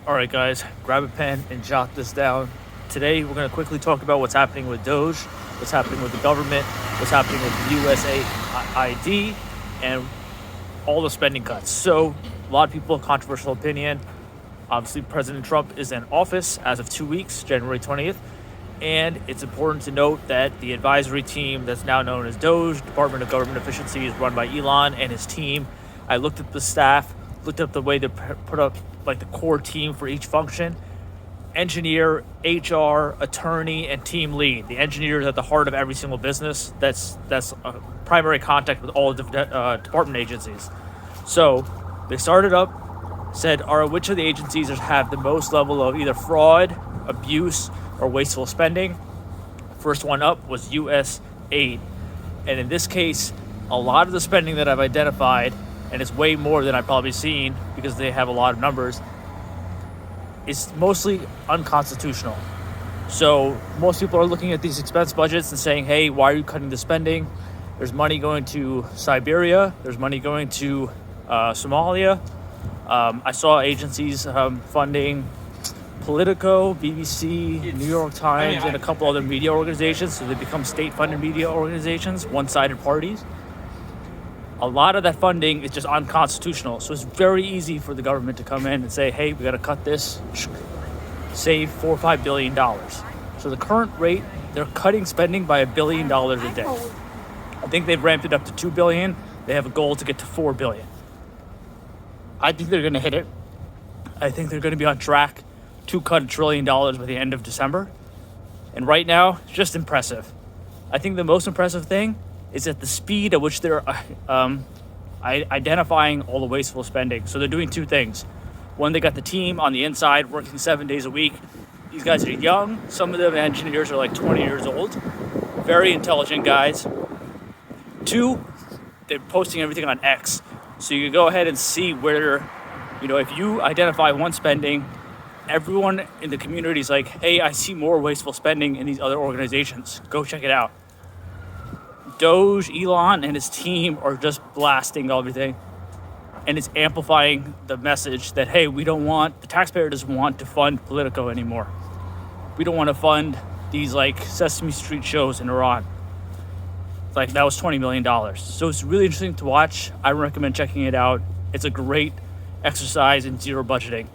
All right, guys, grab a pen and jot this down. Today, we're going to quickly talk about what's happening with DOGE, what's happening with the government, what's happening with USAID, and all the spending cuts. So, a lot of people, controversial opinion. Obviously, President Trump is in office as of 2 weeks, January 20th. And it's important to note that the advisory team that's now known as DOGE, Department of Government Efficiency, is run by Elon and his team. I looked at the staff, looked up the way they put up like the core team for each function: engineer, HR, attorney, and team lead. The engineer is at the heart of every single business. That's a primary contact with all the department agencies. So they started up, said, which of the agencies have the most level of either fraud, abuse, or wasteful spending? First one up was USAID. And in this case, a lot of the spending that I've identified, and it's way more than I've probably seen because they have a lot of numbers, is mostly unconstitutional. So most people are looking at these expense budgets and saying, hey, why are you cutting the spending? There's money going to Siberia. There's money going to Somalia. I saw agencies funding Politico, BBC, New York Times, and a couple other media organizations. So they become state-funded media organizations, one-sided parties. A lot of that funding is just unconstitutional. So it's very easy for the government to come in and say, hey, we got to cut this, save $4 or $5 billion. So the current rate, they're cutting spending by $1 billion a day. I think they've ramped it up to $2 billion. They have a goal to get to $4 billion. I think they're going to hit it. I think they're going to be on track to cut $1 trillion by the end of December. And right now, it's just impressive. I think the most impressive thing is at the speed at which they're identifying all the wasteful spending. So they're doing two things. One, they got the team on the inside working 7 days a week. These guys are young. Some of them engineers are like 20 years old. Very intelligent guys. Two, they're posting everything on X. So you can go ahead and see where, if you identify one spending, everyone in the community is like, hey, I see more wasteful spending in these other organizations. Go check it out. DOGE, Elon, and his team are just blasting everything. And it's amplifying the message that, hey, the taxpayer doesn't want to fund Politico anymore. We don't want to fund these like Sesame Street shows in Iran. Like that was $20 million. So it's really interesting to watch. I recommend checking it out. It's a great exercise in zero budgeting.